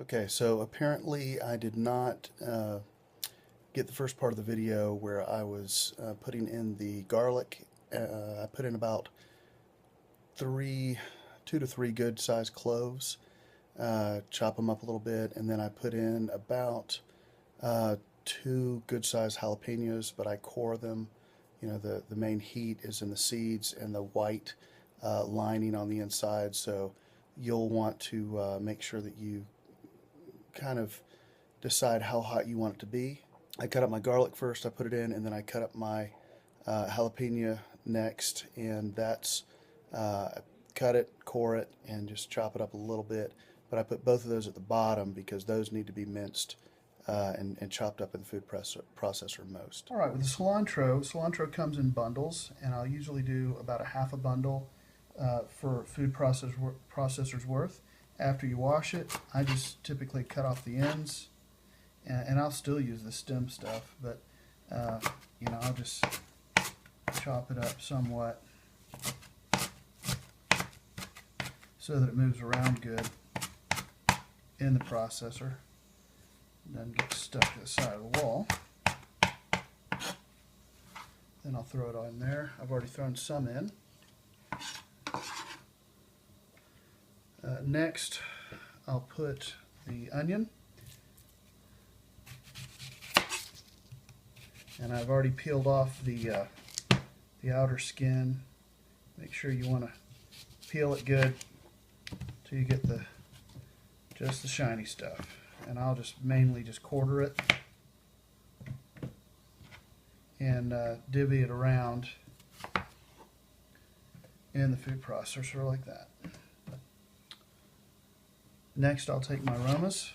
Okay, so apparently I did not get the first part of the video where I was putting in the garlic. I put in about two to three good sized cloves, chop them up a little bit, and then I put in about two good sized jalapenos, but I core them. You know, the main heat is in the seeds and the white lining on the inside, so you'll want to make sure that you kind of decide how hot you want it to be. I cut up my garlic first, I put it in, and then I cut up my jalapeno next, and that's cut it, core it, and just chop it up a little bit. But I put both of those at the bottom because those need to be minced and chopped up in the food processor most. All right, with the cilantro comes in bundles, and I'll usually do about a half a bundle for food processor's worth. After you wash it, I just typically cut off the ends, and I'll still use the stem stuff, but you know, I'll just chop it up somewhat so that it moves around good in the processor. Doesn't get stuck to the side of the wall. Then I'll throw it on there. I've already thrown some in. Next, I'll put the onion, and I've already peeled off the outer skin. Make sure you want to peel it good till you get just the shiny stuff. And I'll just mainly just quarter it and divvy it around in the food processor like that. Next, I'll take my aromas,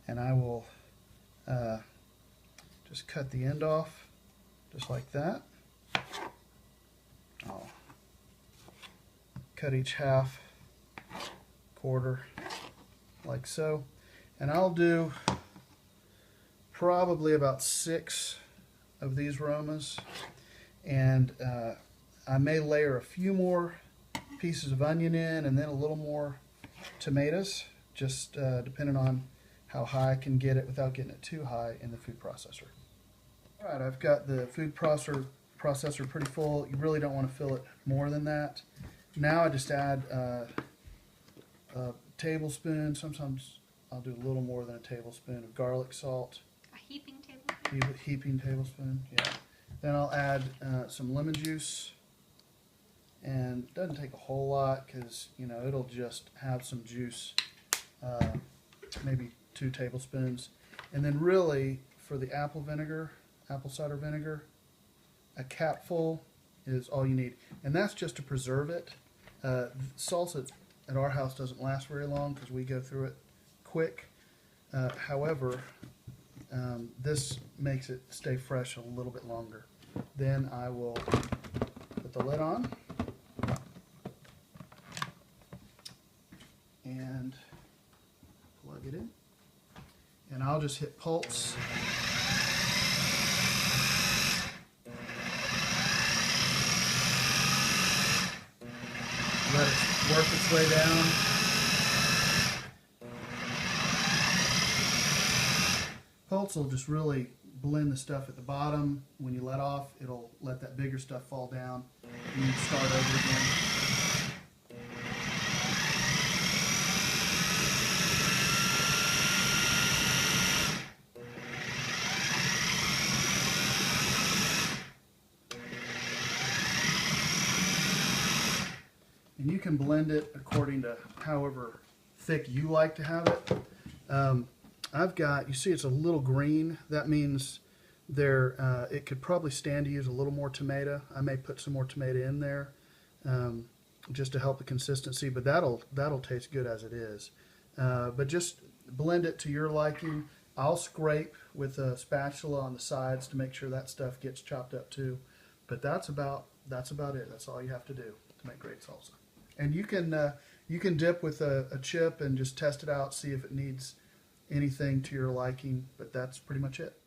and I will just cut the end off just like that. I'll cut each half, quarter, like so. And I'll do probably about 6 of these aromas, and I may layer a few more pieces of onion in and then a little more tomatoes, just depending on how high I can get it without getting it too high in the food processor. Alright, I've got the food processor pretty full. You really don't want to fill it more than that. Now I just add a tablespoon, sometimes I'll do a little more than a tablespoon of garlic salt. A heaping tablespoon? Heaping tablespoon, yeah. Then I'll add some lemon juice. And it doesn't take a whole lot because, you know, it'll just have some juice, maybe 2 tablespoons. And then really, for the apple cider vinegar, a capful is all you need. And that's just to preserve it. Salsa at our house doesn't last very long because we go through it quick. However, this makes it stay fresh a little bit longer. Then I will put the lid on and plug it in, and I'll just hit pulse. Let it work its way down. Pulse will just really blend the stuff at the bottom. When you let off, it'll let that bigger stuff fall down, and you start over again. And you can blend it according to however thick you like to have it. I've got, you see it's a little green. That means it could probably stand to use a little more tomato. I may put some more tomato in there just to help the consistency, but that'll taste good as it is. But just blend it to your liking. I'll scrape with a spatula on the sides to make sure that stuff gets chopped up too. But that's about it. That's all you have to do to make great salsa. And you can dip with a chip and just test it out, see if it needs anything to your liking, but that's pretty much it.